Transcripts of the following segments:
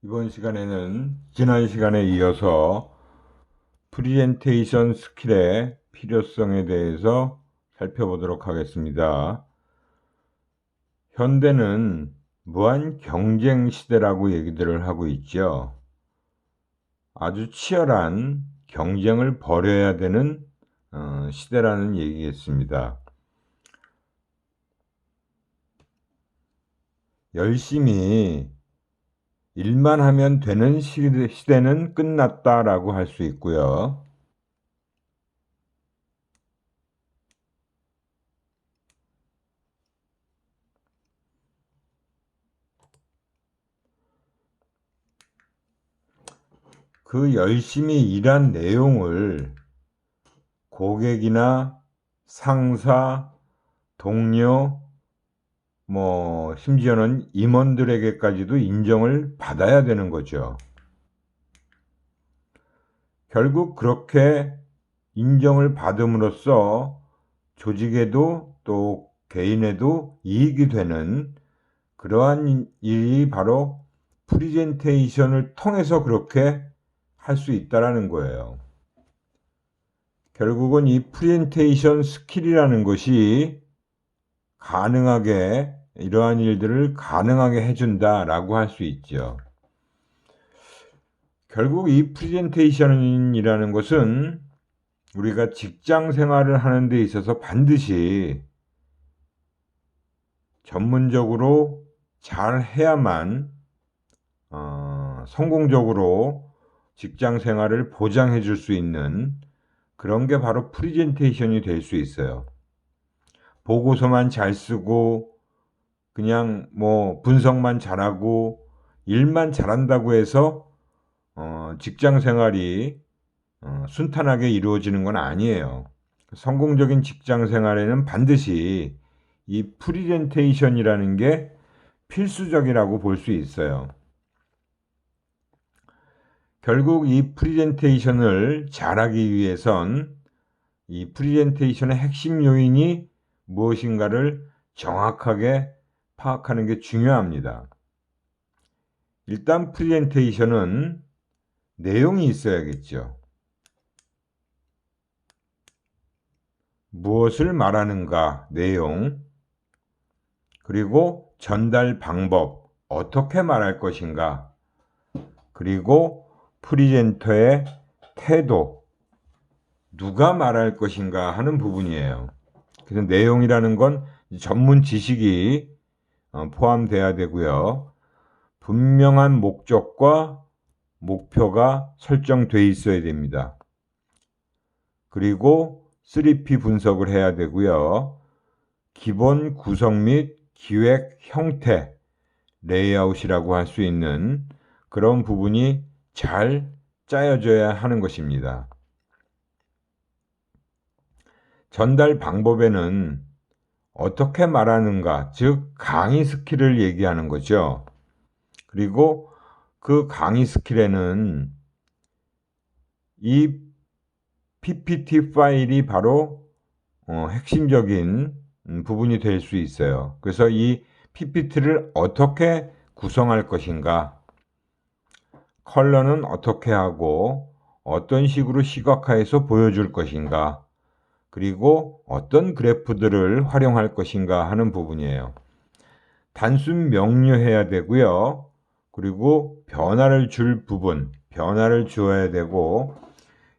이번 시간에는 지난 시간에 이어서 프리젠테이션 스킬의 필요성에 대해서 살펴보도록 하겠습니다. 현대는 무한 경쟁 시대라고 얘기들을 하고 있죠. 아주 치열한 경쟁을 벌여야 되는 시대라는 얘기겠습니다. 열심히 일만 하면 되는 시대는 끝났다라고 할 수 있고요. 그 열심히 일한 내용을 고객이나 상사, 동료, 심지어는 임원들에게까지도 인정을 받아야 되는 거죠. 결국 그렇게 인정을 받음으로써 조직에도 또 개인에도 이익이 되는 그러한 일이 바로 프리젠테이션을 통해서 그렇게 할 수 있다라는 거예요. 결국은 이 프리젠테이션 스킬이라는 것이 가능하게 이러한 일들을 가능하게 해준다라고 할 수 있죠. 결국 이 프레젠테이션이라는 것은 우리가 직장 생활을 하는 데 있어서 반드시 전문적으로 잘 해야만 성공적으로 직장 생활을 보장해 줄 수 있는 그런 게 바로 프레젠테이션이 될 수 있어요. 보고서만 잘 쓰고 그냥 분석만 잘하고 일만 잘한다고 해서 직장 생활이 순탄하게 이루어지는 건 아니에요. 성공적인 직장 생활에는 반드시 이 프리젠테이션이라는 게 필수적이라고 볼 수 있어요. 결국 이 프리젠테이션을 잘하기 위해선 이 프리젠테이션의 핵심 요인이 무엇인가를 정확하게 파악하는 게 중요합니다. 일단 프리젠테이션은 내용이 있어야겠죠. 무엇을 말하는가, 내용, 그리고 전달 방법, 어떻게 말할 것인가, 그리고 프리젠터의 태도, 누가 말할 것인가 하는 부분이에요. 그래서 내용이라는 건 전문 지식이 포함돼야 되고요. 분명한 목적과 목표가 설정돼 있어야 됩니다. 그리고 3P 분석을 해야 되고요. 기본 구성 및 기획 형태, 레이아웃이라고 할 수 있는 그런 부분이 잘 짜여져야 하는 것입니다. 전달 방법에는 어떻게 말하는가, 즉 강의 스킬을 얘기하는 거죠. 그리고 그 강의 스킬에는 이 PPT 파일이 바로 핵심적인 부분이 될 수 있어요. 그래서 이 PPT를 어떻게 구성할 것인가, 컬러는 어떻게 하고 어떤 식으로 시각화해서 보여줄 것인가, 그리고 어떤 그래프들을 활용할 것인가 하는 부분이에요. 단순 명료해야 되고요. 그리고 변화를 줄 부분, 변화를 주어야 되고,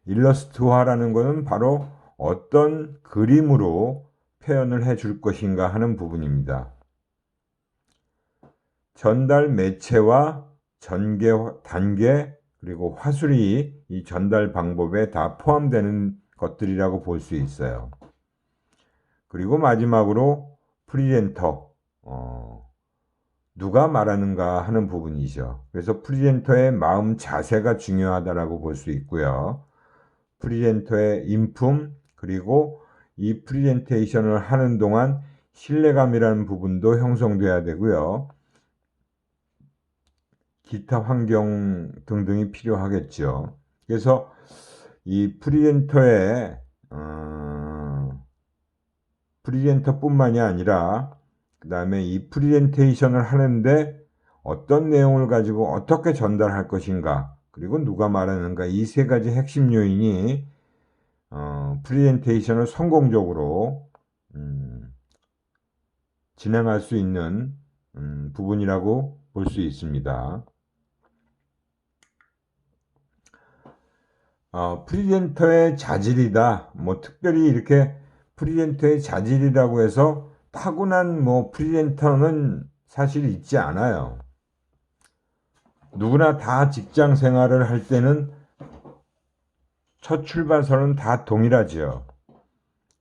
일러스트화라는 것은 바로 어떤 그림으로 표현을 해 줄 것인가 하는 부분입니다. 전달 매체와 전개, 단계, 그리고 화술이 이 전달 방법에 다 포함되는 것들이라고 볼 수 있어요. 그리고 마지막으로 프리젠터, 누가 말하는가 하는 부분이죠. 그래서 프리젠터의 마음 자세가 중요하다라고 볼 수 있고요. 프리젠터의 인품, 그리고 이 프리젠테이션을 하는 동안 신뢰감이라는 부분도 형성돼야 되고요. 기타 환경 등등이 필요하겠죠. 그래서 이 프리젠터뿐만이 아니라 그 다음에 이 프리젠테이션을 하는데 어떤 내용을 가지고 어떻게 전달할 것인가, 그리고 누가 말하는가, 이 세 가지 핵심 요인이 프레젠테이션을 성공적으로 진행할 수 있는 부분이라고 볼 수 있습니다. 프리젠터의 자질이다. 뭐 특별히 이렇게 프리젠터의 자질이라고 해서 타고난 뭐 프리젠터는 사실 있지 않아요. 누구나 다 직장 생활을 할 때는 첫 출발선은 다 동일하죠.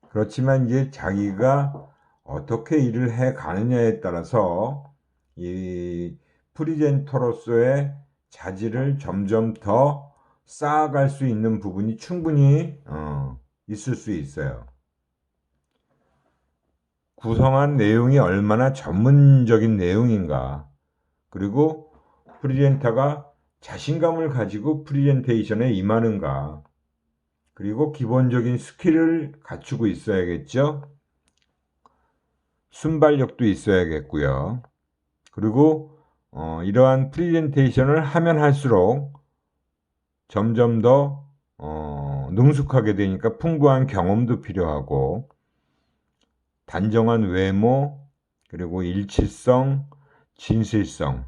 그렇지만 이제 자기가 어떻게 일을 해 가느냐에 따라서 이 프리젠터로서의 자질을 점점 더 쌓아갈 수 있는 부분이 충분히 있을 수 있어요. 구성한 내용이 얼마나 전문적인 내용인가, 그리고 프리젠터가 자신감을 가지고 프리젠테이션에 임하는가, 그리고 기본적인 스킬을 갖추고 있어야겠죠. 순발력도 있어야겠고요. 그리고 이러한 프리젠테이션을 하면 할수록 점점 더 능숙하게 되니까 풍부한 경험도 필요하고, 단정한 외모, 그리고 일치성, 진실성,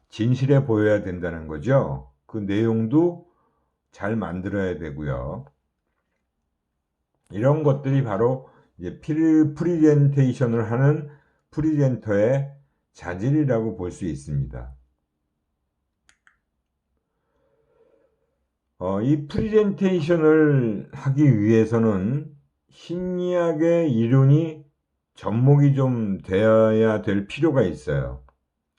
진실해 보여야 된다는 거죠. 그 내용도 잘 만들어야 되고요. 이런 것들이 바로 이제 프리젠테이션을 하는 프리젠터의 자질이라고 볼 수 있습니다. 이 프리젠테이션을 하기 위해서는 심리학의 이론이 접목이 좀 되어야 될 필요가 있어요.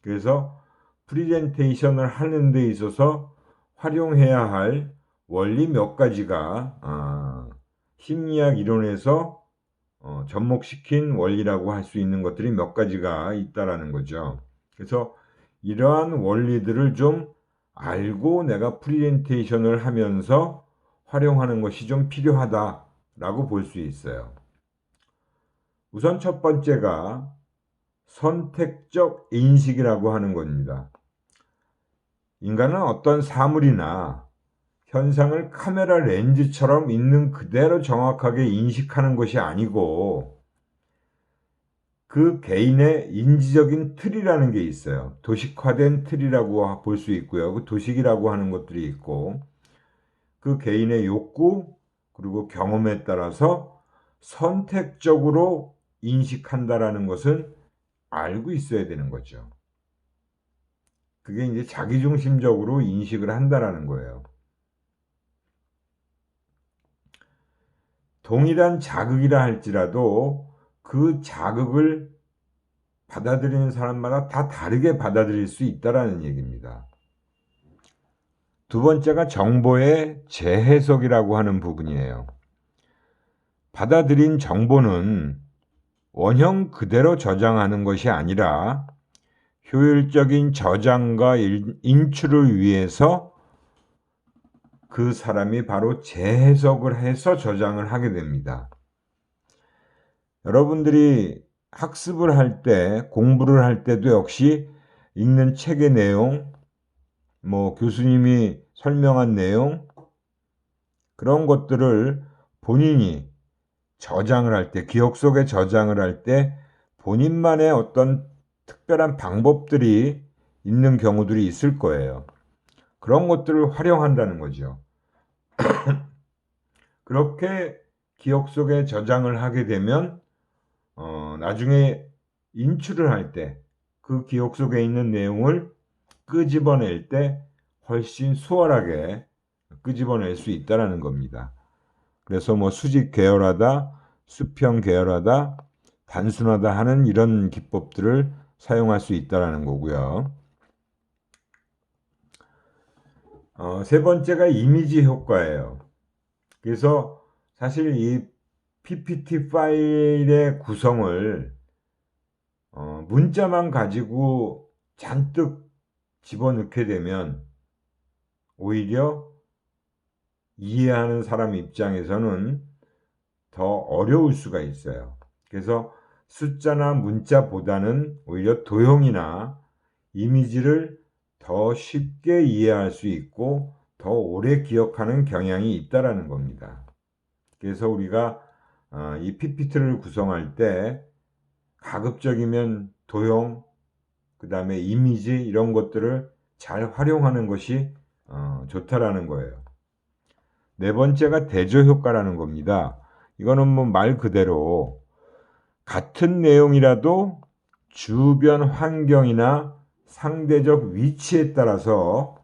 그래서 프리젠테이션을 하는 데 있어서 활용해야 할 원리 몇 가지가 심리학 이론에서 접목시킨 원리라고 할 수 있는 것들이 몇 가지가 있다라는 거죠. 그래서 이러한 원리들을 좀 알고 내가 프리젠테이션을 하면서 활용하는 것이 좀 필요하다라고 볼 수 있어요. 우선 첫 번째가 선택적 인식이라고 하는 겁니다. 인간은 어떤 사물이나 현상을 카메라 렌즈처럼 있는 그대로 정확하게 인식하는 것이 아니고, 그 개인의 인지적인 틀이라는 게 있어요. 도식화된 틀이라고 볼 수 있고요. 그 도식이라고 하는 것들이 있고, 그 개인의 욕구 그리고 경험에 따라서 선택적으로 인식한다라는 것은 알고 있어야 되는 거죠. 그게 이제 자기중심적으로 인식을 한다라는 거예요. 동일한 자극이라 할지라도 그 자극을 받아들이는 사람마다 다 다르게 받아들일 수 있다라는 얘기입니다. 두 번째가 정보의 재해석이라고 하는 부분이에요. 받아들인 정보는 원형 그대로 저장하는 것이 아니라 효율적인 저장과 인출을 위해서 그 사람이 바로 재해석을 해서 저장을 하게 됩니다. 여러분들이 학습을 할 때, 공부를 할 때도 역시 읽는 책의 내용, 뭐 교수님이 설명한 내용, 그런 것들을 본인이 저장을 할 때, 기억 속에 저장을 할 때 본인만의 어떤 특별한 방법들이 있는 경우들이 있을 거예요. 그런 것들을 활용한다는 거죠. 그렇게 기억 속에 저장을 하게 되면 나중에 인출을 할 때 그 기억 속에 있는 내용을 끄집어낼 때 훨씬 수월하게 끄집어낼 수 있다는 겁니다. 그래서 뭐 수직 계열하다, 수평 계열하다, 단순하다 하는 이런 기법들을 사용할 수 있다는 거고요. 세 번째가 이미지 효과예요. 그래서 사실 이 PPT 파일의 구성을 문자만 가지고 잔뜩 집어넣게 되면 오히려 이해하는 사람 입장에서는 더 어려울 수가 있어요. 그래서 숫자나 문자보다는 오히려 도형이나 이미지를 더 쉽게 이해할 수 있고 더 오래 기억하는 경향이 있다라는 겁니다. 그래서 우리가 이 PPT를 구성할 때 가급적이면 도형, 그 다음에 이미지 이런 것들을 잘 활용하는 것이 좋다라는 거예요. 네 번째가 대조 효과라는 겁니다. 이거는 뭐 말 그대로 같은 내용이라도 주변 환경이나 상대적 위치에 따라서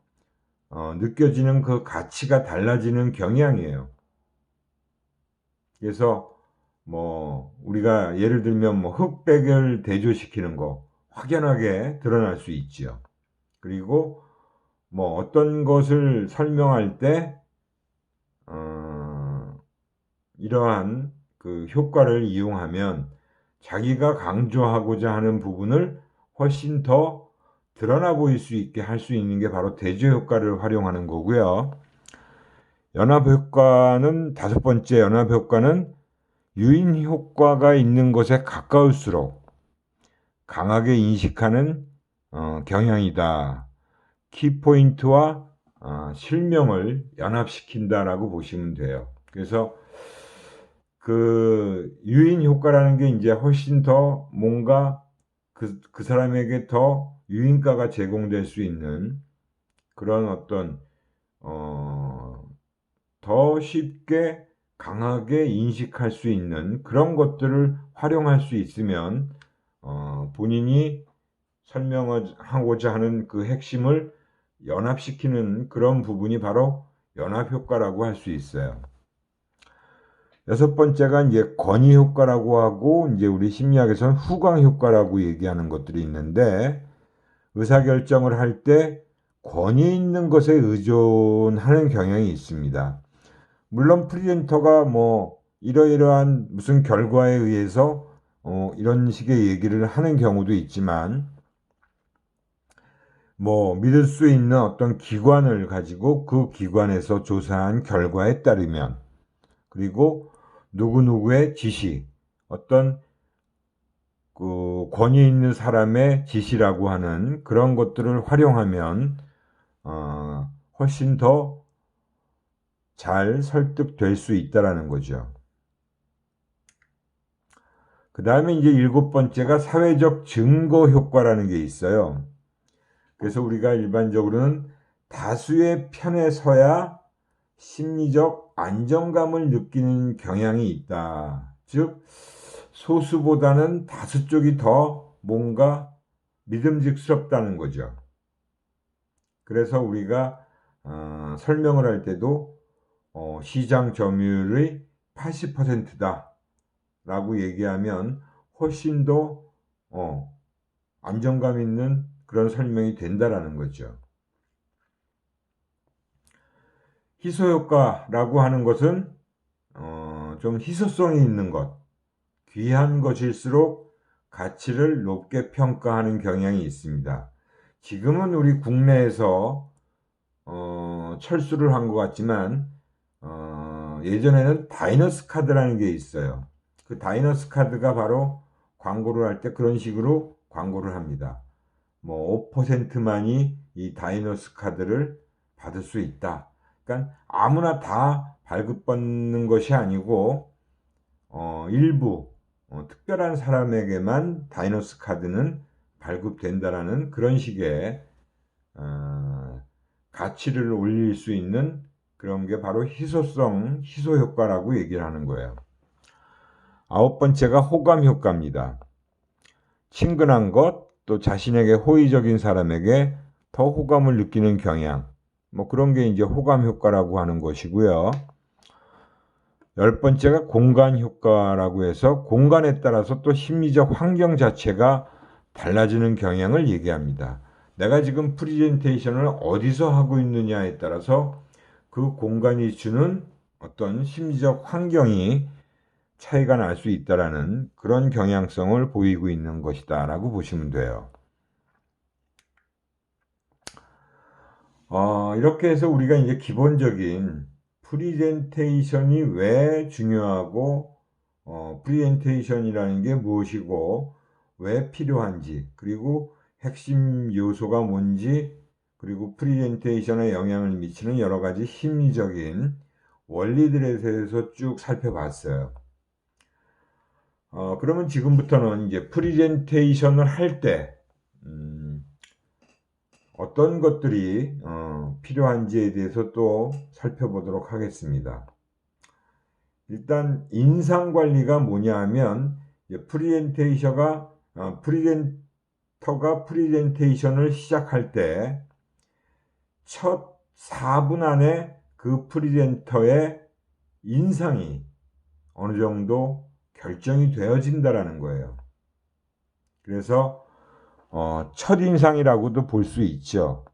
느껴지는 그 가치가 달라지는 경향이에요. 그래서 뭐 우리가 예를 들면 뭐 흑백을 대조시키는 거 확연하게 드러날 수 있지요. 그리고 뭐 어떤 것을 설명할 때 이러한 그 효과를 이용하면 자기가 강조하고자 하는 부분을 훨씬 더 드러나 보일 수 있게 할 수 있는 게 바로 대조 효과를 활용하는 거고요. 연합 효과는 다섯 번째 연합 효과는 유인 효과가 있는 것에 가까울수록 강하게 인식하는 경향이다. 키포인트와 실명을 연합시킨다라고 보시면 돼요. 그래서 그 유인 효과라는 게 이제 훨씬 더 뭔가 그 사람에게 더 유인가가 제공될 수 있는 그런 어떤 더 쉽게 강하게 인식할 수 있는 그런 것들을 활용할 수 있으면 본인이 설명하고자 하는 그 핵심을 연합시키는 그런 부분이 바로 연합 효과라고 할 수 있어요. 여섯 번째가 이제 권위 효과라고 하고 이제 우리 심리학에서는 후광 효과라고 얘기하는 것들이 있는데 의사결정을 할 때 권위 있는 것에 의존하는 경향이 있습니다. 물론 프리젠터가 뭐 이러이러한 무슨 결과에 의해서 이런 식의 얘기를 하는 경우도 있지만 뭐 믿을 수 있는 어떤 기관을 가지고 그 기관에서 조사한 결과에 따르면 그리고 누구누구의 지시 어떤 그 권위 있는 사람의 지시라고 하는 그런 것들을 활용하면 훨씬 더 잘 설득될 수 있다라는 거죠. 그 다음에 이제 일곱 번째가 사회적 증거 효과라는 게 있어요. 그래서 우리가 일반적으로는 다수의 편에 서야 심리적 안정감을 느끼는 경향이 있다. 즉, 소수보다는 다수 쪽이 더 뭔가 믿음직스럽다는 거죠. 그래서 우리가 설명을 할 때도 시장 점유율의 80%다 라고 얘기하면 훨씬 더 안정감 있는 그런 설명이 된다라는 거죠. 희소효과라고 하는 것은 좀 희소성이 있는 것, 귀한 것일수록 가치를 높게 평가하는 경향이 있습니다. 지금은 우리 국내에서 철수를 한 것 같지만 예전에는 다이너스 카드라는 게 있어요. 그 다이너스 카드가 바로 광고를 할 때 그런 식으로 광고를 합니다. 뭐 5%만이 이 다이너스 카드를 받을 수 있다. 그러니까 아무나 다 발급받는 것이 아니고 일부 특별한 사람에게만 다이너스 카드는 발급된다라는 그런 식의 가치를 올릴 수 있는 그런 게 바로 희소성, 희소 효과라고 얘기를 하는 거예요. 아홉 번째가 호감 효과입니다. 친근한 것, 또 자신에게 호의적인 사람에게 더 호감을 느끼는 경향, 뭐 그런 게 이제 호감 효과라고 하는 것이고요. 열 번째가 공간 효과라고 해서 공간에 따라서 또 심리적 환경 자체가 달라지는 경향을 얘기합니다. 내가 지금 프리젠테이션을 어디서 하고 있느냐에 따라서 그 공간이 주는 어떤 심리적 환경이 차이가 날 수 있다라는 그런 경향성을 보이고 있는 것이다 라고 보시면 돼요. 이렇게 해서 우리가 이제 기본적인 프리젠테이션이 왜 중요하고 프리젠테이션이라는 게 무엇이고 왜 필요한지 그리고 핵심 요소가 뭔지, 그리고 프레젠테이션에 영향을 미치는 여러 가지 심리적인 원리들에 대해서 쭉 살펴봤어요. 그러면 지금부터는 이제 프레젠테이션을 할 때 어떤 것들이 필요한지에 대해서 또 살펴보도록 하겠습니다. 일단 인상 관리가 뭐냐 하면 프레젠터가 프레젠테이션을 시작할 때 첫 4분 안에 그 프레젠터의 인상이 어느 정도 결정이 되어진다라는 거예요. 그래서 첫인상이라고도 볼 수 있죠.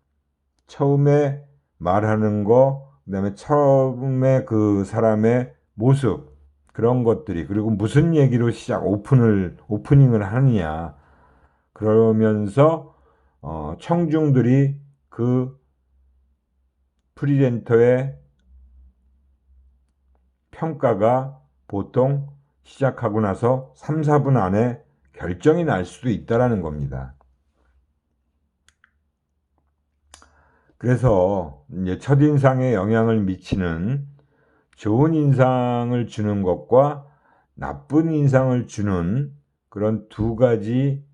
처음에 말하는 거, 그 다음에 처음에 그 사람의 모습, 그런 것들이, 그리고 무슨 얘기로 오프닝을 하느냐. 그러면서, 청중들이 그 프리젠터의 평가가 보통 시작하고 나서 3, 4분 안에 결정이 날 수도 있다라는 겁니다. 그래서 이제 첫인상에 영향을 미치는 좋은 인상을 주는 것과 나쁜 인상을 주는 그런 두 가지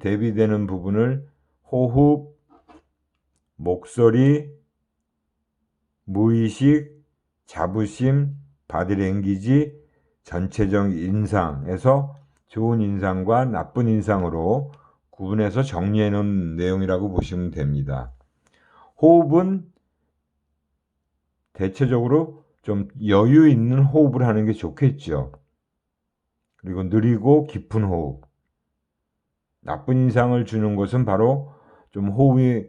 대비되는 부분을 호흡, 목소리, 무의식, 자부심, 바디랭귀지, 전체적 인상에서 좋은 인상과 나쁜 인상으로 구분해서 정리해 놓은 내용이라고 보시면 됩니다. 호흡은 대체적으로 좀 여유 있는 호흡을 하는 게 좋겠죠. 그리고 느리고 깊은 호흡. 나쁜 인상을 주는 것은 바로 좀 호흡이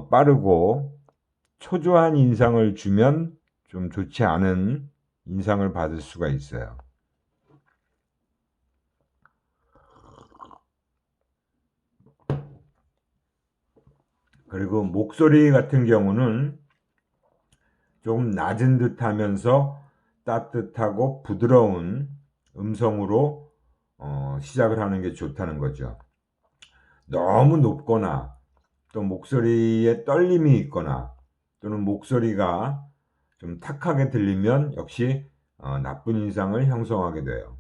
빠르고 초조한 인상을 주면 좀 좋지 않은 인상을 받을 수가 있어요. 그리고 목소리 같은 경우는 좀 낮은 듯 하면서 따뜻하고 부드러운 음성으로 시작을 하는 게 좋다는 거죠. 너무 높거나 또 목소리에 떨림이 있거나 또는 목소리가 좀 탁하게 들리면 역시 나쁜 인상을 형성하게 돼요.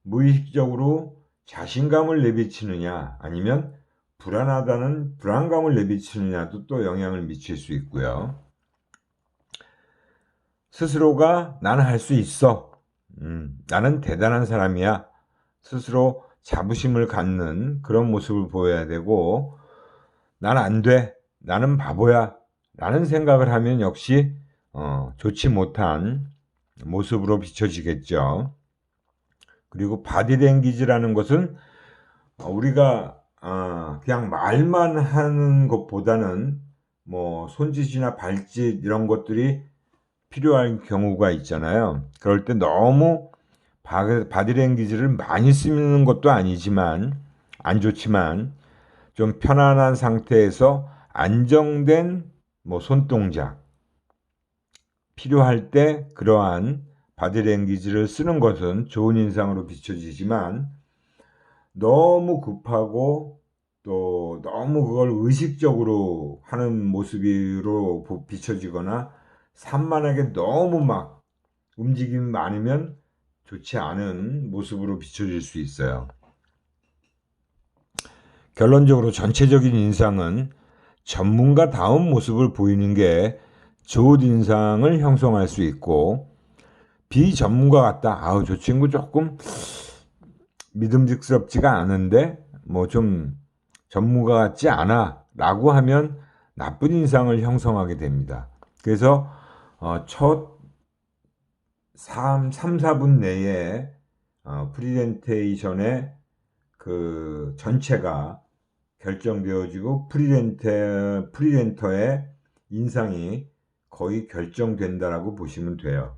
무의식적으로 자신감을 내비치느냐 아니면 불안하다는 불안감을 내비치느냐도 또 영향을 미칠 수 있고요. 스스로가 나는 할 수 있어. 나는 대단한 사람이야. 스스로 자부심을 갖는 그런 모습을 보여야 되고, 난 안 돼. 나는 바보야. 라는 생각을 하면 역시 좋지 못한 모습으로 비춰지겠죠. 그리고 바디랭귀지라는 것은 우리가 그냥 말만 하는 것보다는 뭐 손짓이나 발짓 이런 것들이 필요한 경우가 있잖아요. 그럴 때 너무 바디랭귀지를 많이 쓰는 것도 아니지만 안 좋지만 좀 편안한 상태에서 안정된 뭐 손동작 필요할 때 그러한 바디랭귀지를 쓰는 것은 좋은 인상으로 비춰지지만 너무 급하고 또 너무 그걸 의식적으로 하는 모습으로 비춰지거나 산만하게 너무 막 움직임이 많으면 좋지 않은 모습으로 비춰질 수 있어요. 결론적으로 전체적인 인상은 전문가다운 모습을 보이는 게 좋은 인상을 형성할 수 있고, 비전문가 같다. 아우, 저 친구 조금 믿음직스럽지가 않은데 뭐 좀 전문가 같지 않아 라고 하면 나쁜 인상을 형성하게 됩니다. 그래서 첫 3, 4분 내에 프리젠테이션의 그 전체가 결정되어지고 프리젠터의 인상이 거의 결정된다라고 보시면 돼요.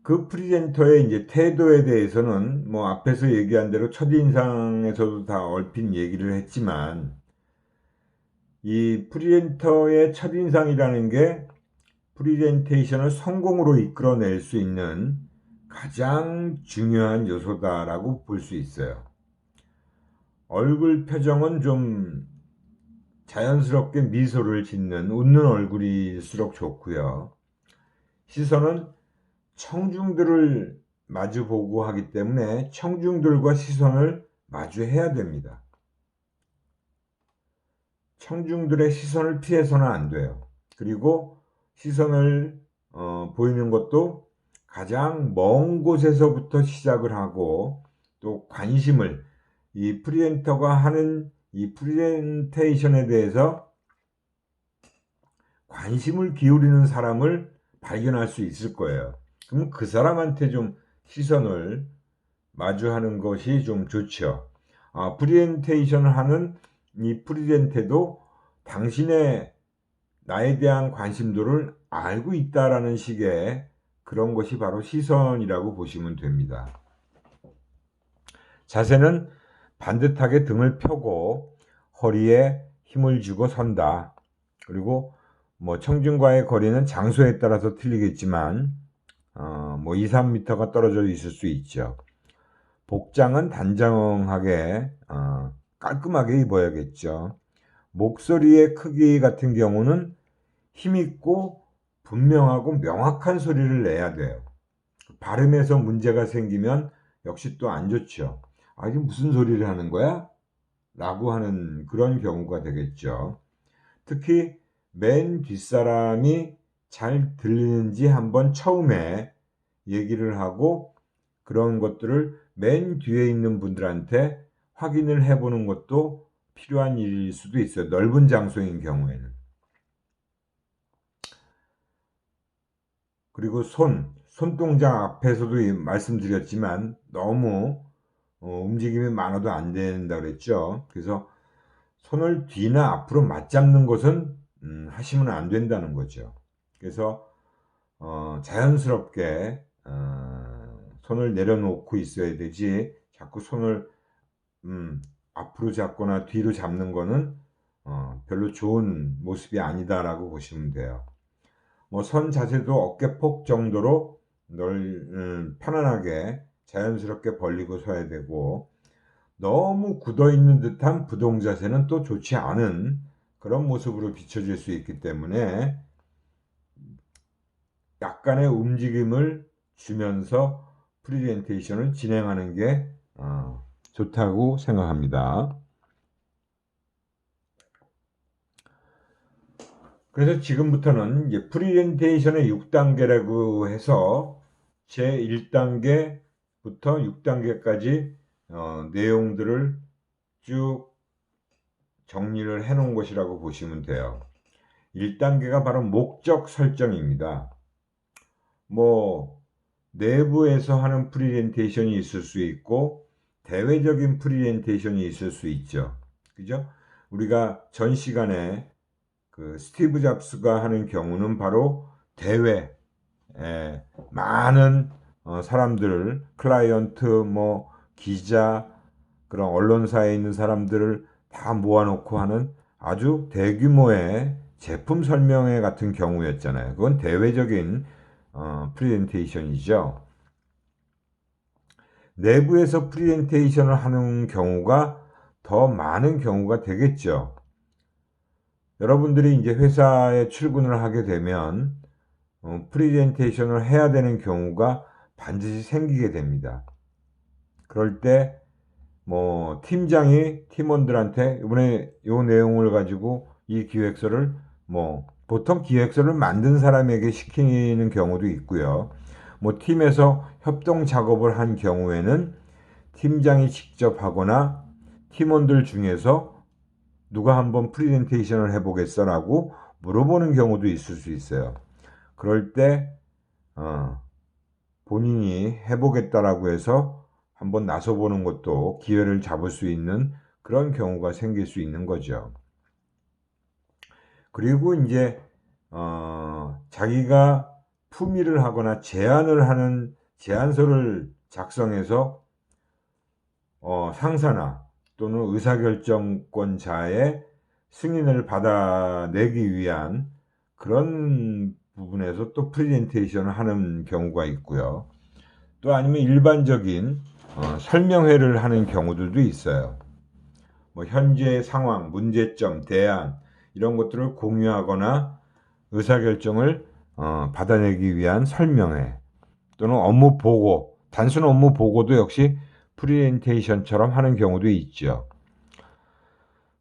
그 프리젠터의 이제 태도에 대해서는 뭐 앞에서 얘기한 대로 첫인상에서도 다 얼핏 얘기를 했지만, 이 프리젠터의 첫인상이라는 게 프리젠테이션을 성공으로 이끌어낼 수 있는 가장 중요한 요소다라고 볼 수 있어요. 얼굴 표정은 좀 자연스럽게 미소를 짓는 웃는 얼굴일수록 좋고요. 시선은 청중들을 마주보고 하기 때문에 청중들과 시선을 마주해야 됩니다. 청중들의 시선을 피해서는 안 돼요. 그리고 시선을 보이는 것도 가장 먼 곳에서부터 시작을 하고, 또 관심을, 이 프리젠터가 하는 이 프레젠테이션에 대해서 관심을 기울이는 사람을 발견할 수 있을 거예요. 그럼 그 사람한테 좀 시선을 마주하는 것이 좀 좋죠. 프레젠테이션을 하는 이 프리젠터도 당신의 나에 대한 관심도를 알고 있다라는 식의 그런 것이 바로 시선이라고 보시면 됩니다. 자세는 반듯하게 등을 펴고 허리에 힘을 주고 선다. 그리고 뭐 청중과의 거리는 장소에 따라서 틀리겠지만 뭐 2, 3m가 떨어져 있을 수 있죠. 복장은 단정하게 깔끔하게 입어야겠죠. 목소리의 크기 같은 경우는 힘있고 분명하고 명확한 소리를 내야 돼요. 발음에서 문제가 생기면 역시 또 안 좋죠. 이게 무슨 소리를 하는 거야? 라고 하는 그런 경우가 되겠죠. 특히 맨 뒷사람이 잘 들리는지 한번 처음에 얘기를 하고, 그런 것들을 맨 뒤에 있는 분들한테 확인을 해보는 것도 필요한 일일 수도 있어요. 넓은 장소인 경우에는. 그리고 손동작 앞에서도 말씀드렸지만 너무 움직임이 많아도 안 된다 그랬죠. 그래서 손을 뒤나 앞으로 맞잡는 것은 하시면 안 된다는 거죠. 그래서 자연스럽게 손을 내려놓고 있어야 되지, 자꾸 손을 앞으로 잡거나 뒤로 잡는 거는 별로 좋은 모습이 아니다라고 보시면 돼요. 뭐 선 자세도 어깨폭 정도로 편안하게 자연스럽게 벌리고 서야 되고, 너무 굳어 있는 듯한 부동 자세는 또 좋지 않은 그런 모습으로 비춰질 수 있기 때문에 약간의 움직임을 주면서 프레젠테이션을 진행하는 게 좋다고 생각합니다. 그래서 지금부터는 이제 프레젠테이션의 6단계라고 해서 제 1단계부터 6단계까지 내용들을 쭉 정리를 해 놓은 것이라고 보시면 돼요. 1단계가 바로 목적 설정입니다. 뭐 내부에서 하는 프레젠테이션이 있을 수 있고 대외적인 프레젠테이션이 있을 수 있죠. 그죠? 우리가 전 시간에 그 스티브 잡스가 하는 경우는 바로 대외 많은 사람들을, 클라이언트, 뭐 기자, 그런 언론사에 있는 사람들을 다 모아놓고 하는 아주 대규모의 제품 설명회 같은 경우였잖아요. 그건 대외적인 프레젠테이션이죠. 내부에서 프레젠테이션을 하는 경우가 더 많은 경우가 되겠죠. 여러분들이 이제 회사에 출근을 하게 되면 프레젠테이션을 해야 되는 경우가 반드시 생기게 됩니다. 그럴 때 뭐 팀장이 팀원들한테 이번에 이 내용을 가지고 이 기획서를, 뭐 보통 기획서를 만든 사람에게 시키는 경우도 있고요. 뭐 팀에서 협동 작업을 한 경우에는 팀장이 직접 하거나 팀원들 중에서 누가 한번 프레젠테이션을 해보겠어 라고 물어보는 경우도 있을 수 있어요. 그럴 때 본인이 해보겠다라고 해서 한번 나서보는 것도 기회를 잡을 수 있는 그런 경우가 생길 수 있는 거죠. 그리고 이제 자기가 품위를 하거나 제안을 하는 제안서를 작성해서 상사나 또는 의사결정권자의 승인을 받아내기 위한 그런 부분에서 또 프레젠테이션을 하는 경우가 있고요. 또 아니면 일반적인 설명회를 하는 경우들도 있어요. 뭐 현재 상황, 문제점, 대안 이런 것들을 공유하거나 의사결정을 받아내기 위한 설명회 또는 업무 보고, 단순 업무 보고도 역시 프리젠테이션처럼 하는 경우도 있죠.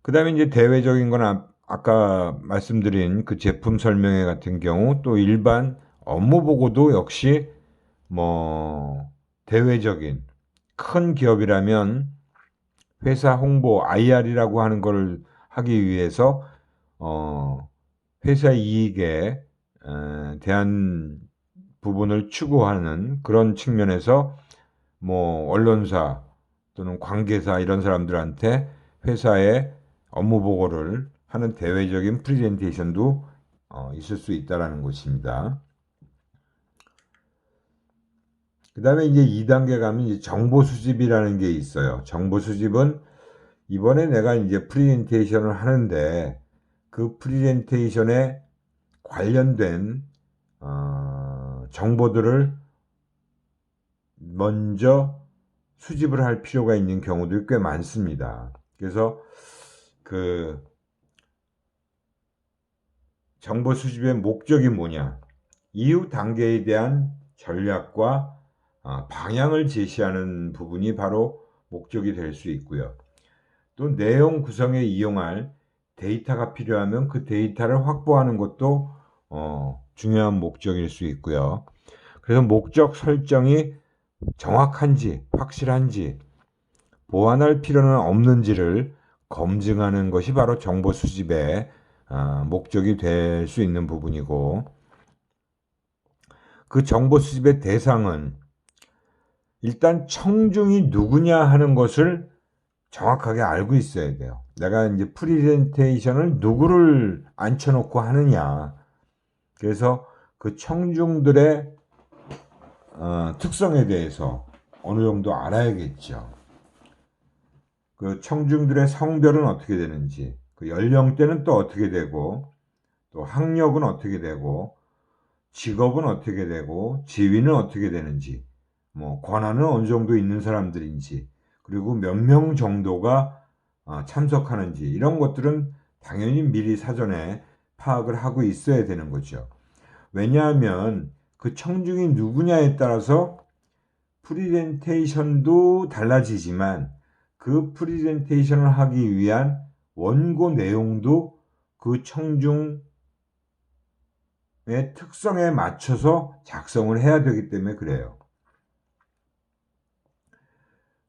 그 다음에 이제 대외적인 건 아까 말씀드린 그 제품 설명회 같은 경우, 또 일반 업무 보고도 역시 뭐 대외적인 큰 기업이라면 회사 홍보 IR이라고 하는 걸 하기 위해서 회사 이익에 대한 부분을 추구하는 그런 측면에서 뭐 언론사 또는 관계사 이런 사람들한테 회사의 업무 보고를 하는 대외적인 프레젠테이션도 있을 수 있다라는 것입니다. 그 다음에 이제 2단계 가면 이제 정보 수집이라는 게 있어요. 정보 수집은 이번에 내가 이제 프레젠테이션을 하는데 그 프레젠테이션에 관련된 정보들을 먼저 수집을 할 필요가 있는 경우들이 꽤 많습니다. 그래서 그 정보 수집의 목적이 뭐냐, 이후 단계에 대한 전략과 방향을 제시하는 부분이 바로 목적이 될 수 있고요. 또 내용 구성에 이용할 데이터가 필요하면 그 데이터를 확보하는 것도 중요한 목적일 수 있고요. 그래서 목적 설정이 정확한지 확실한지 보완할 필요는 없는지를 검증하는 것이 바로 정보 수집의 목적이 될 수 있는 부분이고, 그 정보 수집의 대상은 일단 청중이 누구냐 하는 것을 정확하게 알고 있어야 돼요. 내가 이제 프레젠테이션을 누구를 앉혀놓고 하느냐. 그래서 그 청중들의 특성에 대해서 어느 정도 알아야겠죠. 그 청중들의 성별은 어떻게 되는지, 그 연령대는 또 어떻게 되고, 또 학력은 어떻게 되고, 직업은 어떻게 되고, 지위는 어떻게 되는지, 뭐 권한은 어느 정도 있는 사람들인지, 그리고 몇 명 정도가 참석하는지, 이런 것들은 당연히 미리 사전에 파악을 하고 있어야 되는 거죠. 왜냐하면 그 청중이 누구냐에 따라서 프레젠테이션도 달라지지만 그 프레젠테이션을 하기 위한 원고 내용도 그 청중의 특성에 맞춰서 작성을 해야 되기 때문에 그래요.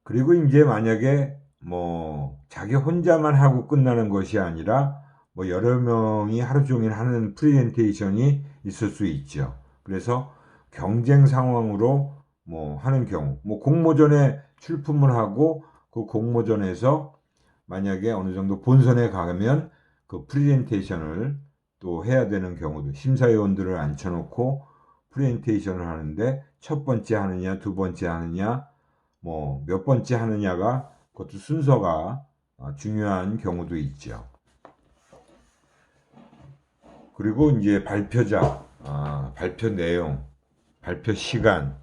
그리고 이제 만약에 뭐 자기 혼자만 하고 끝나는 것이 아니라 뭐 여러 명이 하루 종일 하는 프레젠테이션이 있을 수 있죠. 그래서 경쟁 상황으로 뭐 하는 경우, 뭐 공모전에 출품을 하고 그 공모전에서 만약에 어느 정도 본선에 가면 그 프레젠테이션을 또 해야 되는 경우도, 심사위원들을 앉혀놓고 프레젠테이션을 하는데 첫 번째 하느냐, 두 번째 하느냐, 뭐 몇 번째 하느냐가 그것도 순서가 중요한 경우도 있죠. 그리고 이제 발표자, 발표 내용, 발표 시간,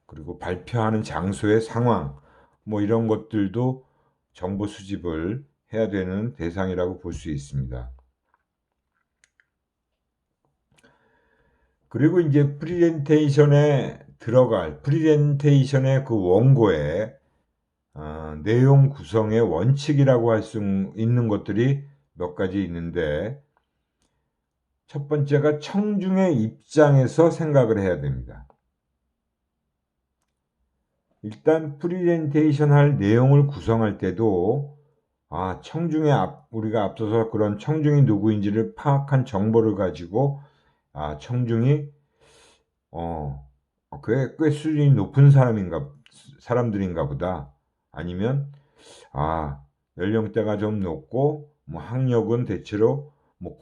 그리고 발표하는 장소의 상황, 뭐 이런 것들도 정보 수집을 해야 되는 대상이라고 볼 수 있습니다. 그리고 이제 프레젠테이션에 들어갈 프레젠테이션의 그 원고에 내용 구성의 원칙이라고 할 수 있는 것들이 몇 가지 있는데, 첫 번째가 청중의 입장에서 생각을 해야 됩니다. 일단 프레젠테이션 할 내용을 구성할 때도 청중의 우리가 앞서서 그런 청중이 누구인지를 파악한 정보를 가지고 청중이 꽤 수준이 높은 사람들인가 보다, 아니면 연령대가 좀 높고 뭐 학력은 대체로 뭐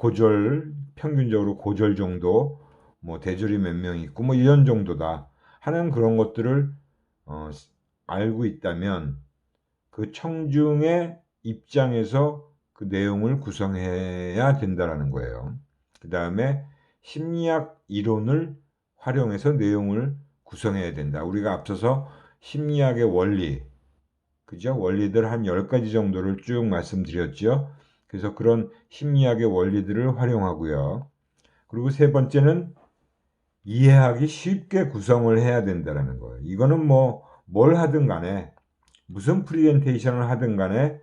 평균적으로 고졸 정도, 뭐 대졸이 몇 명 있고 뭐 이런 정도다 하는 그런 것들을 알고 있다면 그 청중의 입장에서 그 내용을 구성해야 된다라는 거예요. 그 다음에 심리학 이론을 활용해서 내용을 구성해야 된다. 우리가 앞서서 심리학의 원리, 그죠? 원리들 한 10가지 정도를 쭉 말씀드렸죠. 그래서 그런 심리학의 원리들을 활용하고요. 그리고 세 번째는 이해하기 쉽게 구성을 해야 된다는 거예요. 이거는 뭐 뭘 하든 간에 무슨 프리젠테이션을 하든 간에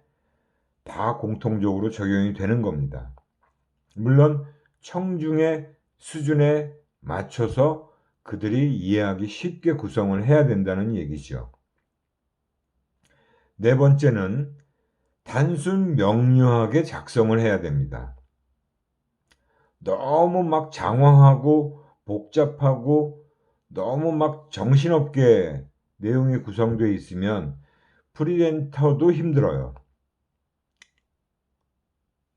다 공통적으로 적용이 되는 겁니다. 물론 청중의 수준에 맞춰서 그들이 이해하기 쉽게 구성을 해야 된다는 얘기죠. 네 번째는 단순 명료하게 작성을 해야 됩니다. 너무 막 장황하고 복잡하고 너무 막 정신없게 내용이 구성되어 있으면 프리젠터도 힘들어요.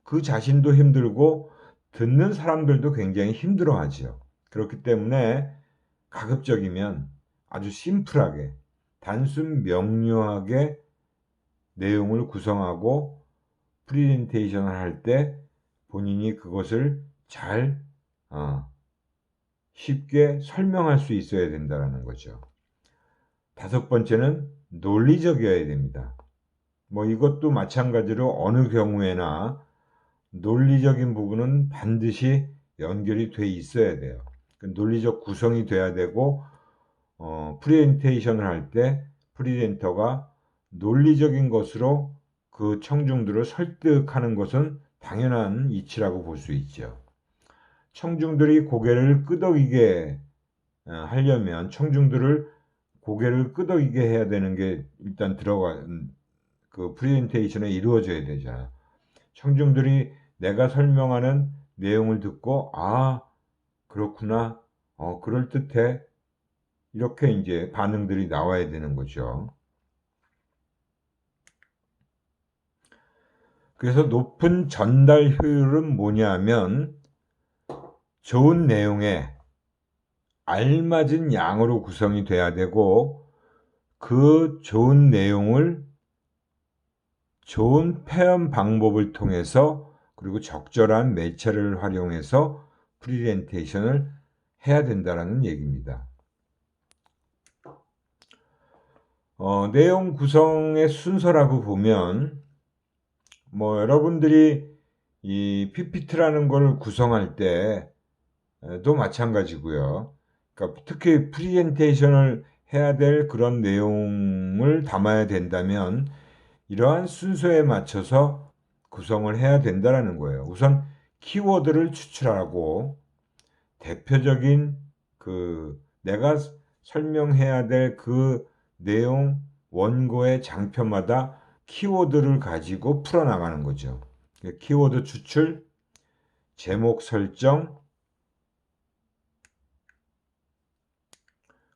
그 자신도 힘들고 듣는 사람들도 굉장히 힘들어하죠. 그렇기 때문에 가급적이면 아주 심플하게 단순 명료하게 내용을 구성하고 프리젠테이션을 할 때 본인이 그것을 잘 쉽게 설명할 수 있어야 된다는 거죠. 다섯 번째는 논리적이어야 됩니다. 뭐 이것도 마찬가지로 어느 경우에나 논리적인 부분은 반드시 연결이 돼 있어야 돼요. 논리적 구성이 돼야 되고 프레젠테이션을 할 때 프리젠터가 논리적인 것으로 그 청중들을 설득하는 것은 당연한 이치라고 볼 수 있죠. 청중들이 고개를 끄덕이게 하려면 청중들을 고개를 끄덕이게 해야 되는 게 일단 그 프레젠테이션에 이루어져야 되잖아. 청중들이 내가 설명하는 내용을 듣고 아 그렇구나 그럴듯해 이렇게 이제 반응들이 나와야 되는 거죠. 그래서 높은 전달 효율은 뭐냐면 좋은 내용에 알맞은 양으로 구성이 돼야 되고 그 좋은 내용을 좋은 표현 방법을 통해서 그리고 적절한 매체를 활용해서 프리젠테이션을 해야 된다는 얘기입니다. 내용 구성의 순서라고 보면 뭐 여러분들이 이 PPT라는 걸 구성할 때도 마찬가지고요. 그러니까 특히 프리젠테이션을 해야 될 그런 내용을 담아야 된다면 이러한 순서에 맞춰서 구성을 해야 된다는 거예요. 우선 키워드를 추출하고 대표적인 그 내가 설명해야 될 그 내용 원고의 장표마다 키워드를 가지고 풀어나가는 거죠. 키워드 추출, 제목 설정,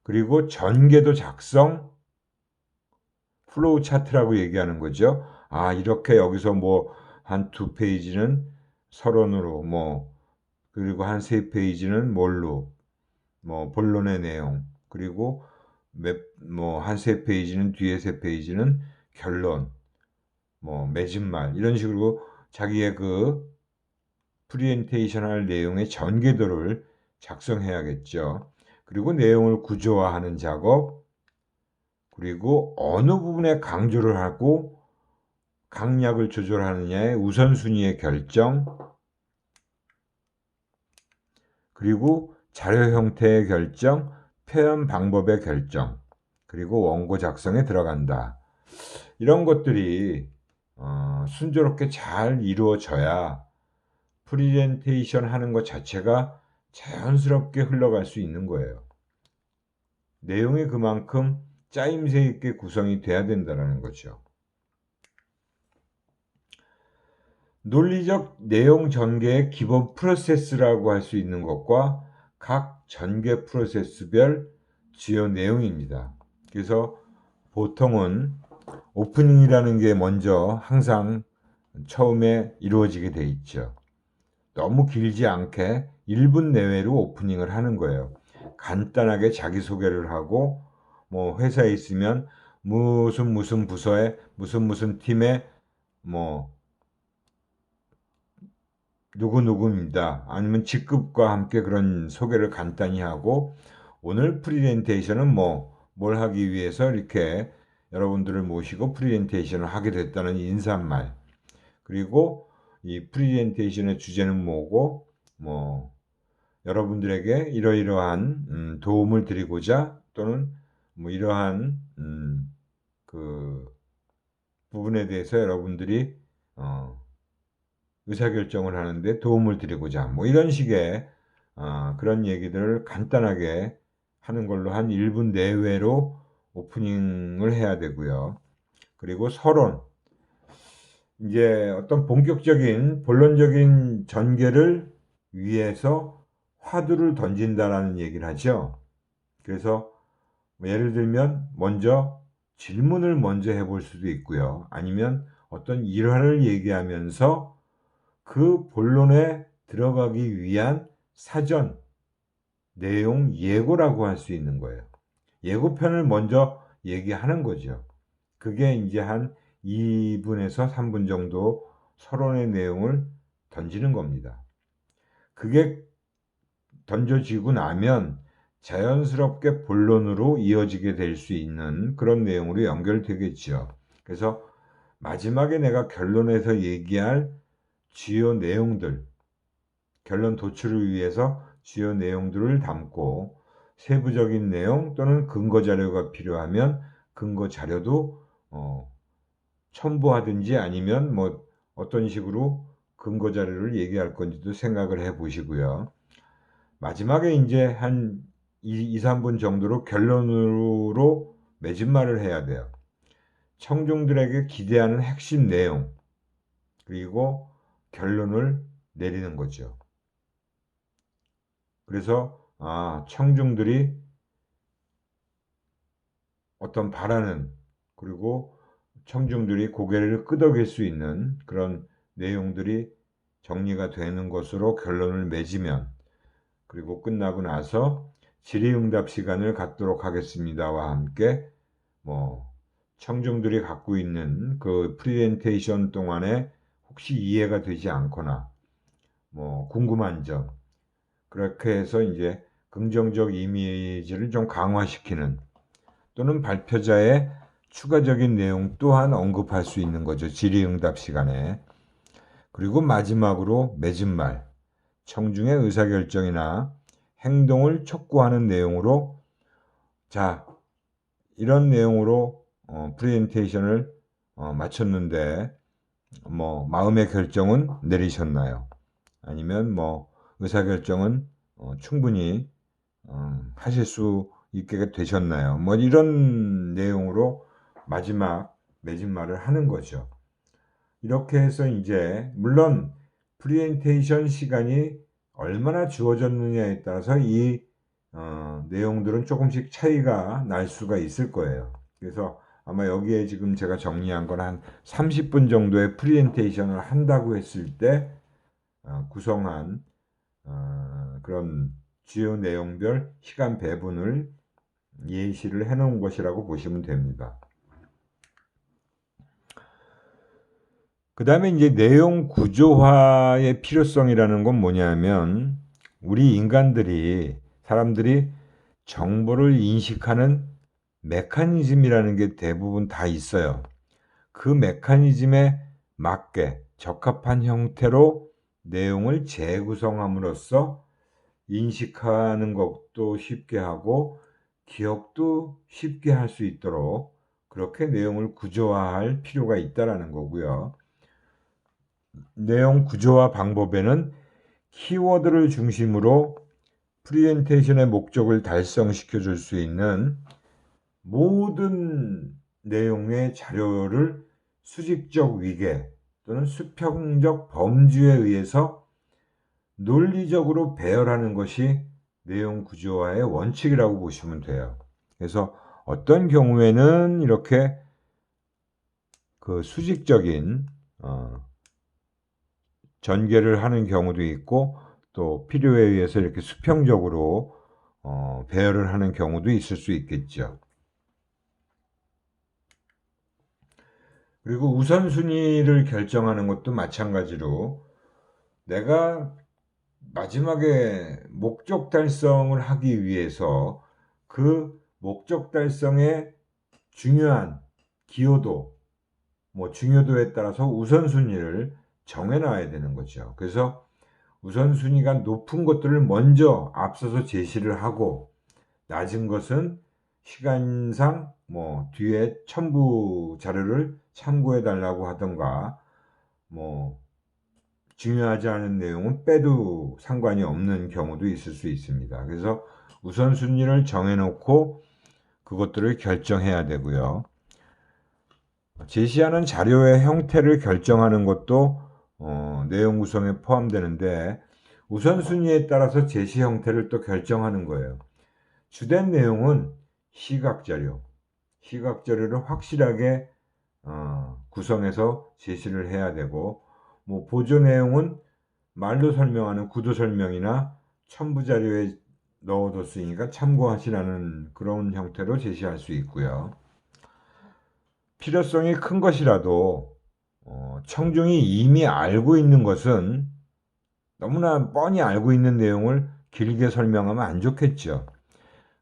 그리고 전개도 작성, 플로우 차트라고 얘기하는 거죠. 아, 이렇게 여기서 뭐 한 2페이지는 서론으로 그리고 한 3페이지는 뭘로 뭐 본론의 내용 그리고 한 3페이지는 뒤에 3페이지는 결론 맺은말 이런 식으로 자기의 그 프리젠테이션 할 내용의 전개도를 작성해야겠죠. 그리고 내용을 구조화하는 작업 그리고 어느 부분에 강조를 하고 강약을 조절하느냐의 우선순위의 결정 그리고 자료 형태의 결정, 표현 방법의 결정 그리고 원고 작성에 들어간다. 이런 것들이 순조롭게 잘 이루어져야 프리젠테이션 하는 것 자체가 자연스럽게 흘러갈 수 있는 거예요. 내용이 그만큼 짜임새 있게 구성이 돼야 된다는 거죠. 논리적 내용 전개의 기본 프로세스라고 할 수 있는 것과 각 전개 프로세스별 주요 내용입니다. 그래서 보통은 오프닝이라는 게 먼저 항상 처음에 이루어지게 돼 있죠. 너무 길지 않게 1분 내외로 오프닝을 하는 거예요. 간단하게 자기소개를 하고 회사에 있으면 무슨 부서에 무슨 팀에 누구누구입니다. 아니면 직급과 함께 그런 소개를 간단히 하고 오늘 프리젠테이션은 뭘 하기 위해서 이렇게 여러분들을 모시고 프리젠테이션을 하게 됐다는 인사말, 그리고 이 프리젠테이션의 주제는 뭐고, 여러분들에게 이러이러한 도움을 드리고자, 또는 이러한 그 부분에 대해서 여러분들이 의사결정을 하는데 도움을 드리고자, 이런 식의 그런 얘기들을 간단하게 하는 걸로 한 1분 내외로 오프닝을 해야 되고요. 그리고 서론, 이제 어떤 본격적인 본론적인 전개를 위해서 화두를 던진다라는 얘기를 하죠. 그래서 예를 들면 먼저 질문을 먼저 해볼 수도 있고요. 아니면 어떤 일화를 얘기하면서 그 본론에 들어가기 위한 사전 내용 예고라고 할 수 있는 거예요. 예고편을 먼저 얘기하는 거죠. 그게 이제 한 2분에서 3분 정도 서론의 내용을 던지는 겁니다. 그게 던져지고 나면 자연스럽게 본론으로 이어지게 될 수 있는 그런 내용으로 연결되겠죠. 그래서 마지막에 내가 결론에서 얘기할 주요 내용들, 결론 도출을 위해서 주요 내용들을 담고, 세부적인 내용 또는 근거 자료가 필요하면 근거 자료도 첨부하든지, 아니면 어떤 식으로 근거 자료를 얘기할 건지도 생각을 해 보시고요. 마지막에 이제 한 2, 3분 정도로 결론으로 매진말을 해야 돼요. 청중들에게 기대하는 핵심 내용, 그리고 결론을 내리는 거죠. 그래서 청중들이 어떤 바라는, 그리고 청중들이 고개를 끄덕일 수 있는 그런 내용들이 정리가 되는 것으로 결론을 맺으면, 그리고 끝나고 나서 질의응답 시간을 갖도록 하겠습니다와 함께 청중들이 갖고 있는 그 프레젠테이션 동안에 혹시 이해가 되지 않거나 궁금한 점, 그렇게 해서 이제 긍정적 이미지를 좀 강화시키는, 또는 발표자의 추가적인 내용 또한 언급할 수 있는 거죠. 질의응답 시간에. 그리고 마지막으로 맺은말, 청중의 의사결정이나 행동을 촉구하는 내용으로, 자, 이런 내용으로 프레젠테이션을 마쳤는데 마음의 결정은 내리셨나요? 아니면 의사결정은 충분히 하실 수 있게 되셨나요? 이런 내용으로 마지막 맺은말을 하는 거죠. 이렇게 해서 이제 물론 프레젠테이션 시간이 얼마나 주어졌느냐에 따라서 이 내용들은 조금씩 차이가 날 수가 있을 거예요. 그래서 아마 여기에 지금 제가 정리한 건 한 30분 정도의 프레젠테이션을 한다고 했을 때 구성한 그런 주요 내용별 시간 배분을 예시를 해놓은 것이라고 보시면 됩니다. 그 다음에 이제 내용 구조화의 필요성이라는 건 뭐냐면, 우리 사람들이 정보를 인식하는 메커니즘이라는 게 대부분 다 있어요. 그 메커니즘에 맞게 적합한 형태로 내용을 재구성함으로써 인식하는 것도 쉽게 하고 기억도 쉽게 할 수 있도록 그렇게 내용을 구조화할 필요가 있다라는 거고요. 내용 구조화 방법에는 키워드를 중심으로 프레젠테이션의 목적을 달성시켜 줄 수 있는 모든 내용의 자료를 수직적 위계 또는 수평적 범주에 의해서 논리적으로 배열하는 것이 내용 구조화의 원칙이라고 보시면 돼요. 그래서 어떤 경우에는 이렇게 그 수직적인 전개를 하는 경우도 있고, 또 필요에 의해서 이렇게 수평적으로 배열을 하는 경우도 있을 수 있겠죠. 그리고 우선순위를 결정하는 것도 마찬가지로, 내가 마지막에 목적 달성을 하기 위해서 그 목적 달성에 중요한 기여도, 중요도에 따라서 우선순위를 정해놔야 되는 거죠. 그래서 우선순위가 높은 것들을 먼저 앞서서 제시를 하고, 낮은 것은 시간상 뒤에 첨부 자료를 참고해 달라고 하던가, 중요하지 않은 내용은 빼도 상관이 없는 경우도 있을 수 있습니다. 그래서 우선순위를 정해놓고 그것들을 결정해야 되고요. 제시하는 자료의 형태를 결정하는 것도 내용 구성에 포함되는데, 우선순위에 따라서 제시 형태를 또 결정하는 거예요. 주된 내용은 시각자료를 확실하게 구성해서 제시를 해야 되고, 보조 내용은 말로 설명하는 구도 설명이나 첨부 자료에 넣어뒀으니까 참고하시라는 그런 형태로 제시할 수 있고요. 필요성이 큰 것이라도 청중이 이미 알고 있는 것은, 너무나 뻔히 알고 있는 내용을 길게 설명하면 안 좋겠죠.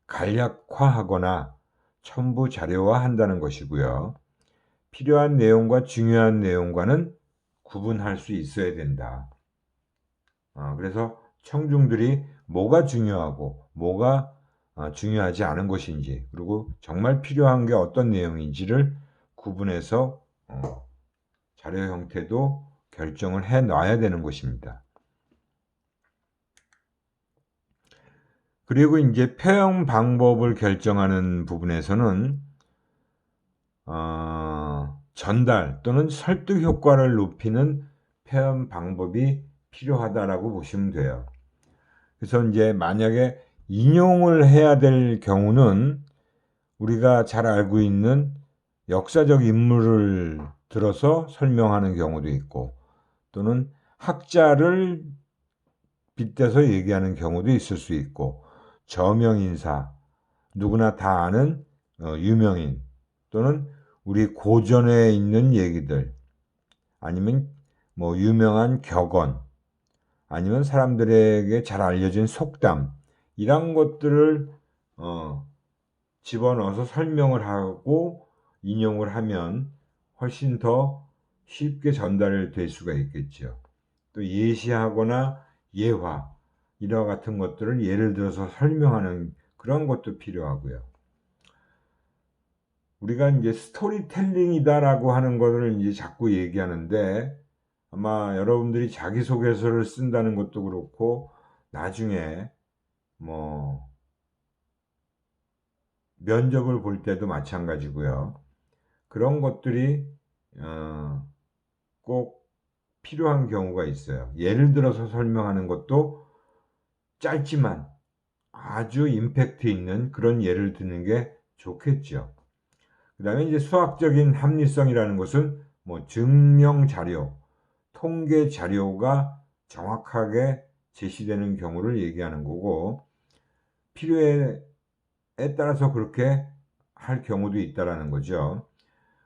간략화하거나 첨부 자료화한다는 것이고요. 필요한 내용과 중요한 내용과는 구분할 수 있어야 된다. 그래서 청중들이 뭐가 중요하고 뭐가 중요하지 않은 것인지, 그리고 정말 필요한 게 어떤 내용인지를 구분해서 자료 형태도 결정을 해 놔야 되는 것입니다. 그리고 이제 표현 방법을 결정하는 부분에서는 전달 또는 설득 효과를 높이는 표현 방법이 필요하다라고 보시면 돼요. 그래서 이제 만약에 인용을 해야 될 경우는 우리가 잘 알고 있는 역사적 인물을 들어서 설명하는 경우도 있고, 또는 학자를 빗대서 얘기하는 경우도 있을 수 있고, 저명인사, 누구나 다 아는 유명인, 또는 우리 고전에 있는 얘기들, 아니면 유명한 격언, 아니면 사람들에게 잘 알려진 속담, 이런 것들을 집어넣어서 설명을 하고 인용을 하면 훨씬 더 쉽게 전달될 수가 있겠죠. 또 예시하거나 예화, 이와 같은 것들을 예를 들어서 설명하는 그런 것도 필요하고요. 우리가 이제 스토리텔링이다라고 하는 것을 이제 자꾸 얘기하는데, 아마 여러분들이 자기소개서를 쓴다는 것도 그렇고, 나중에 면접을 볼 때도 마찬가지고요. 그런 것들이 꼭 필요한 경우가 있어요. 예를 들어서 설명하는 것도 짧지만 아주 임팩트 있는 그런 예를 드는 게 좋겠죠. 그 다음에 이제 수학적인 합리성이라는 것은 증명 자료, 통계 자료가 정확하게 제시되는 경우를 얘기하는 거고, 필요에 따라서 그렇게 할 경우도 있다라는 거죠.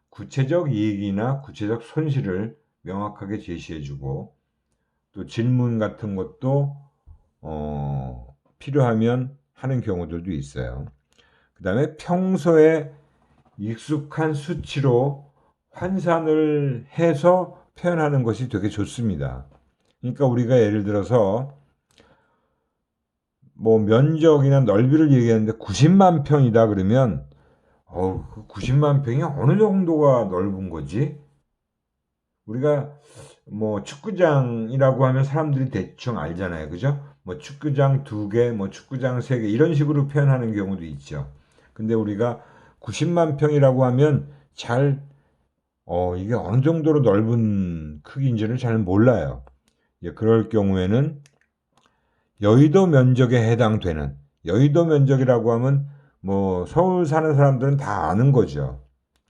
구체적 이익이나 구체적 손실을 명확하게 제시해주고, 또 질문 같은 것도 필요하면 하는 경우들도 있어요. 그 다음에 평소에 익숙한 수치로 환산을 해서 표현하는 것이 되게 좋습니다. 그러니까 우리가 예를 들어서 면적이나 넓이를 얘기하는데 90만 평이다 그러면 90만 평이 어느 정도가 넓은 거지? 우리가 축구장이라고 하면 사람들이 대충 알잖아요. 그죠? 축구장 2개, 축구장 3개 이런 식으로 표현하는 경우도 있죠. 근데 우리가 90만 평이라고 하면 이게 어느 정도로 넓은 크기인지를 잘 몰라요. 그럴 경우에는 여의도 면적에 해당되는, 여의도 면적이라고 하면 서울 사는 사람들은 다 아는 거죠.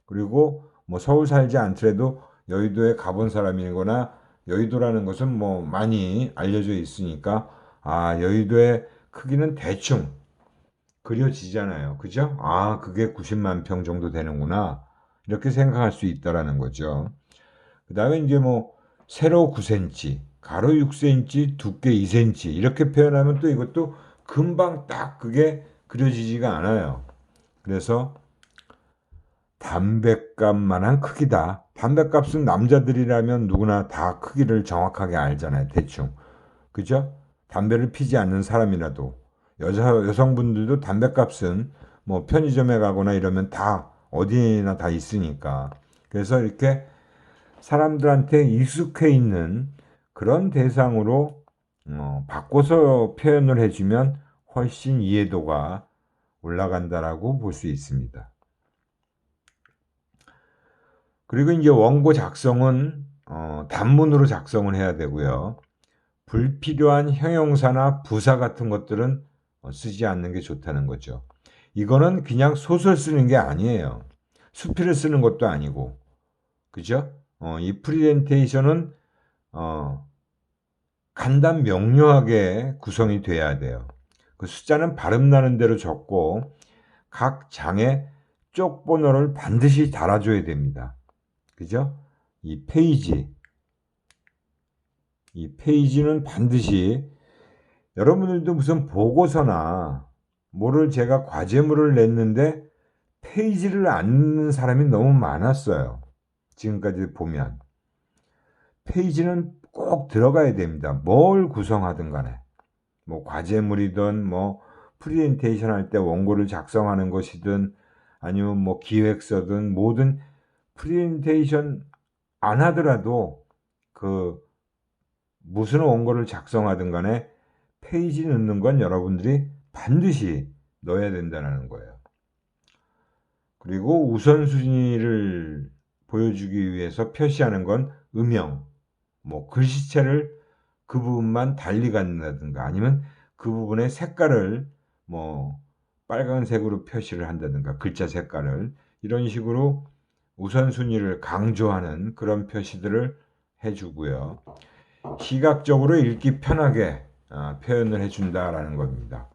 그리고 서울 살지 않더라도 여의도에 가본 사람이거나 여의도라는 것은 많이 알려져 있으니까 여의도의 크기는 대충 그려지잖아요. 그죠? 그게 90만 평 정도 되는구나. 이렇게 생각할 수 있다라는 거죠. 그 다음에 이제 세로 9cm, 가로 6cm, 두께 2cm 이렇게 표현하면 또 이것도 금방 딱 그게 그려지지가 않아요. 그래서 담뱃값만한 크기다. 담뱃값은 남자들이라면 누구나 다 크기를 정확하게 알잖아요. 대충. 그죠? 담배를 피지 않는 사람이라도 여성분들도 담뱃값은 뭐 편의점에 가거나 이러면 다 어디나 다 있으니까. 그래서 이렇게 사람들한테 익숙해 있는 그런 대상으로 바꿔서 표현을 해주면 훨씬 이해도가 올라간다라고 볼 수 있습니다. 그리고 이제 원고 작성은 단문으로 작성을 해야 되고요. 불필요한 형용사나 부사 같은 것들은 쓰지 않는 게 좋다는 거죠. 이거는 그냥 소설 쓰는 게 아니에요. 수필을 쓰는 것도 아니고, 그죠? 이 프리젠테이션은 간단 명료하게 구성이 돼야 돼요. 그 숫자는 발음 나는 대로 적고 각 장에 쪽 번호를 반드시 달아줘야 됩니다. 그죠? 이 페이지는 반드시 여러분들도 무슨 보고서나 뭐를 제가 과제물을 냈는데 페이지를 안 넣는 사람이 너무 많았어요. 지금까지 보면 페이지는 꼭 들어가야 됩니다. 뭘 구성하든 간에 뭐 과제물이든 뭐 프리젠테이션 할 때 원고를 작성하는 것이든 아니면 뭐 기획서든 모든 프리젠테이션 안 하더라도 그 무슨 원고를 작성하든 간에 페이지 넣는 건 여러분들이 반드시 넣어야 된다는 거예요. 그리고 우선순위를 보여주기 위해서 표시하는 건 음영, 뭐 글씨체를 그 부분만 달리 갖는다든가 아니면 그 부분의 색깔을 뭐 빨간색으로 표시를 한다든가 글자 색깔을 이런 식으로 우선순위를 강조하는 그런 표시들을 해주고요. 시각적으로 읽기 편하게 표현을 해준다라는 겁니다.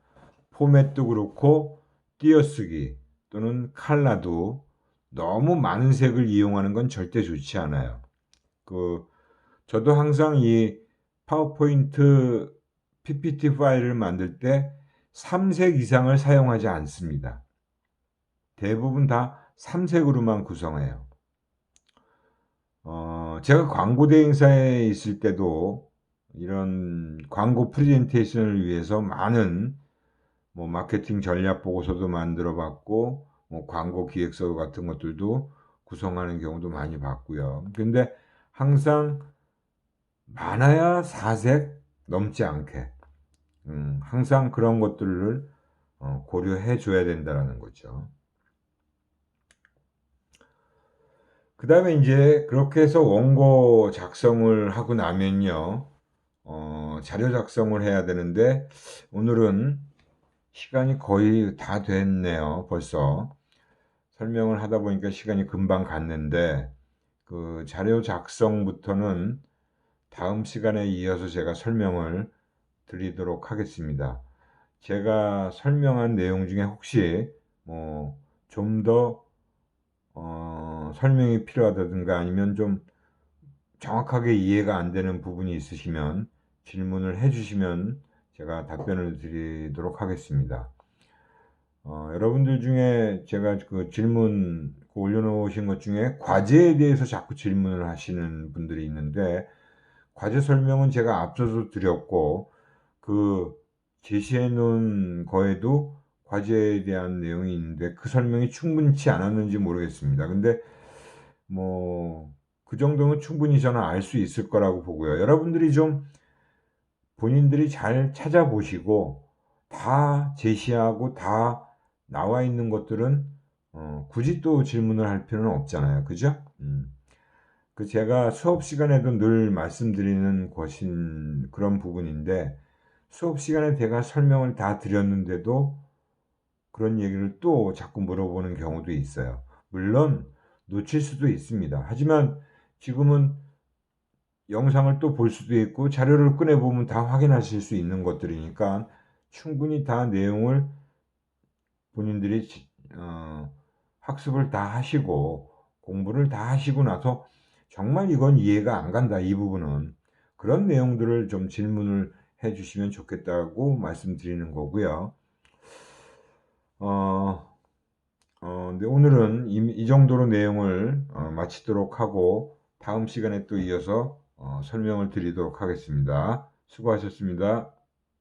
포맷도 그렇고 띄어쓰기 또는 칼라도 너무 많은 색을 이용하는 건 절대 좋지 않아요. 저도 항상 이 파워포인트 PPT 파일을 만들 때 3색 이상을 사용하지 않습니다. 대부분 다 3색으로만 구성해요. 제가 광고 대행사에 있을 때도 이런 광고 프레젠테이션을 위해서 많은 뭐 마케팅 전략 보고서도 만들어 봤고 뭐 광고 기획서 같은 것들도 구성하는 경우도 많이 봤고요. 근데 항상 많아야 4색 넘지 않게 항상 그런 것들을 고려해 줘야 된다는 거죠. 그 다음에 이제 그렇게 해서 원고 작성을 하고 나면요, 자료 작성을 해야 되는데, 오늘은 시간이 거의 다 됐네요, 벌써. 설명을 하다 보니까 시간이 금방 갔는데, 그 자료 작성부터는 다음 시간에 이어서 제가 설명을 드리도록 하겠습니다. 제가 설명한 내용 중에 혹시 좀 더 설명이 필요하다든가 아니면 좀 정확하게 이해가 안 되는 부분이 있으시면 질문을 해주시면 제가 답변을 드리도록 하겠습니다. 여러분들 중에 제가 그 질문 올려놓으신 것 중에 과제에 대해서 자꾸 질문을 하시는 분들이 있는데 과제 설명은 제가 앞서서 드렸고 그 제시해 놓은 거에도 과제에 대한 내용이 있는데 그 설명이 충분치 않았는지 모르겠습니다. 근데 뭐 그 정도면 충분히 저는 알 수 있을 거라고 보고요. 여러분들이 좀 본인들이 잘 찾아보시고 다 제시하고 다 나와 있는 것들은 굳이 또 질문을 할 필요는 없잖아요. 그죠? 그 제가 수업 시간에도 늘 말씀드리는 것인 그런 부분인데 수업 시간에 제가 설명을 다 드렸는데도 그런 얘기를 또 자꾸 물어보는 경우도 있어요. 물론 놓칠 수도 있습니다. 하지만 지금은 영상을 또 볼 수도 있고 자료를 꺼내보면 다 확인하실 수 있는 것들이니까 충분히 다 내용을 본인들이 학습을 다 하시고 공부를 다 하시고 나서 정말 이건 이해가 안 간다 이 부분은 그런 내용들을 좀 질문을 해 주시면 좋겠다고 말씀드리는 거고요. 어, 네, 오늘은 이 정도로 내용을 마치도록 하고 다음 시간에 또 이어서 설명을 드리도록 하겠습니다. 수고하셨습니다.